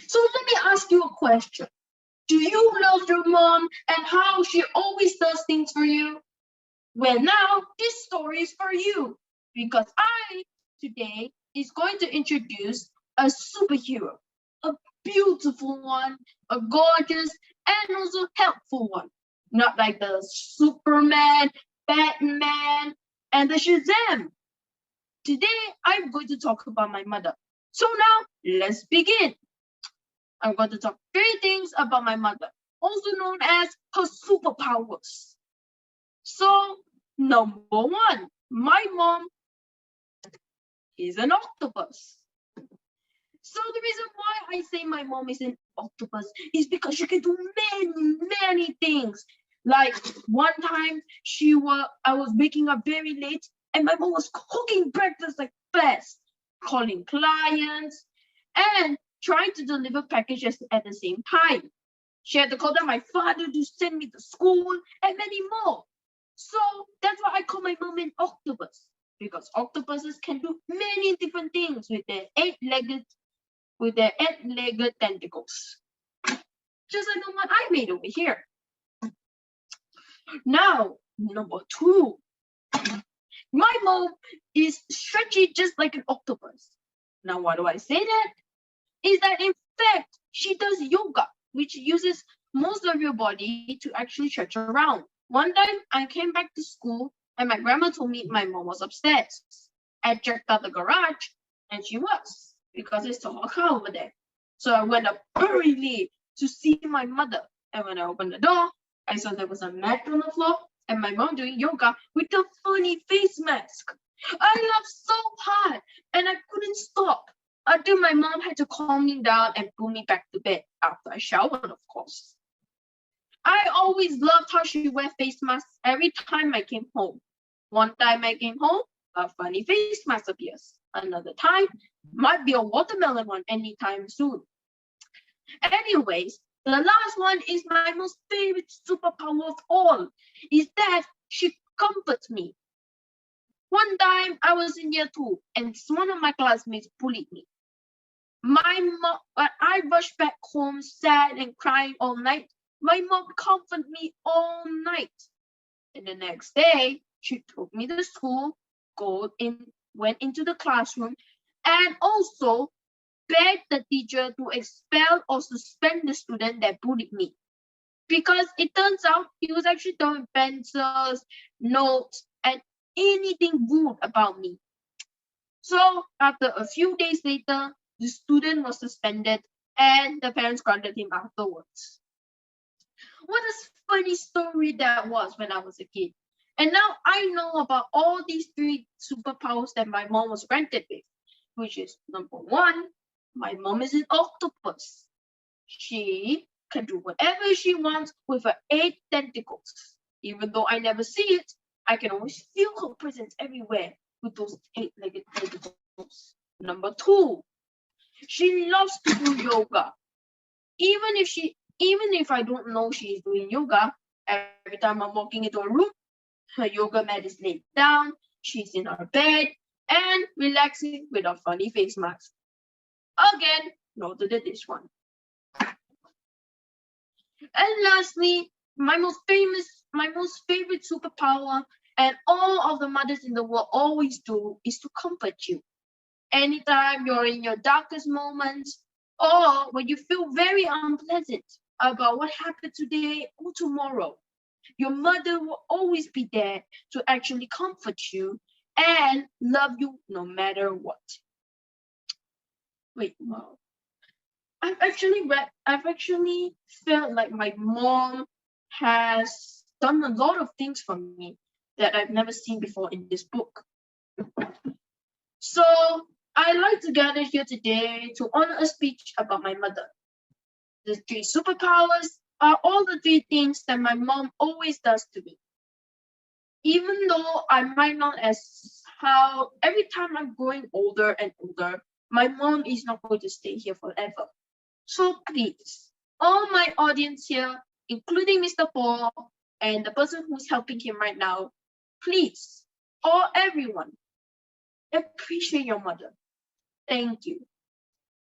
So let me ask you a question. Do you love your mom and how she always does things for you? Well, now this story is for you because I today is going to introduce a superhero, a beautiful one, a gorgeous and also helpful one. Not like the Superman, Batman, and the Shazam. Today I'm going to talk about my mother. So now let's begin. I'm going to talk 3 things about my mother, also known as her superpowers. So, number 1, my mom is an octopus. So the reason why I say my mom is an octopus is because she can do many things. Like one time I was waking up very late and my mom was cooking breakfast like fast, calling clients and trying to deliver packages at the same time. She had to call down my father to send me to school and many more. So that's why I call my mom an octopus, because octopuses can do many different things with their eight-legged tentacles. Just like the one I made over here. Now, number 2. My mom is stretchy just like an octopus. Now, why do I say that? Is that in fact, she does yoga, which uses most of your body to actually stretch around. One time, I came back to school and my grandma told me my mom was upstairs. I checked out the garage and she was, because I saw her car over there. So I went up hurriedly to see my mother. And when I opened the door, I saw there was a mat on the floor and my mom doing yoga with a funny face mask. I laughed so hard and I couldn't stop until my mom had to calm me down and put me back to bed after I showered, of course. I always loved how she wear face masks every time I came home. One time I came home, a funny face mask appears. Another time, might be a watermelon one anytime soon. Anyways, the last one is my most favorite superpower of all, is that she comforts me. One time I was in year 2 and one of my classmates bullied me. I rushed back home sad and crying all night. My mom comforted me all night. And the next day, she took me to school, went into the classroom, and also begged the teacher to expel or suspend the student that bullied me. Because it turns out he was actually throwing pencils, notes, and anything rude about me. So after a few days later, the student was suspended and the parents grounded him afterwards. What a funny story that was when I was a kid. And now I know about all these 3 superpowers that my mom was granted with, which is number 1, my mom is an octopus. She can do whatever she wants with her 8 tentacles. Even though I never see it, I can always feel her presence everywhere with those 8-legged tentacles. Number 2, she loves to do yoga. Even if I don't know she's doing yoga, every time I'm walking into a room, her yoga mat is laid down, she's in her bed, and relaxing with a funny face mask. Again, noted this one. And lastly, my most favorite superpower, and all of the mothers in the world always do, is to comfort you. Anytime you're in your darkest moments, or when you feel very unpleasant about what happened today or tomorrow, your mother will always be there to actually comfort you and love you no matter what. Wait, wow. I've actually felt like my mom has done a lot of things for me that I've never seen before in this book. So I like to gather here today to honor a speech about my mother. The 3 superpowers are all the 3 things that my mom always does to me. Even though I might not how every time I'm growing older and older, my mom is not going to stay here forever. So please, all my audience here, including Mr. Paul and the person who's helping him right now, please, or everyone, appreciate your mother. Thank you.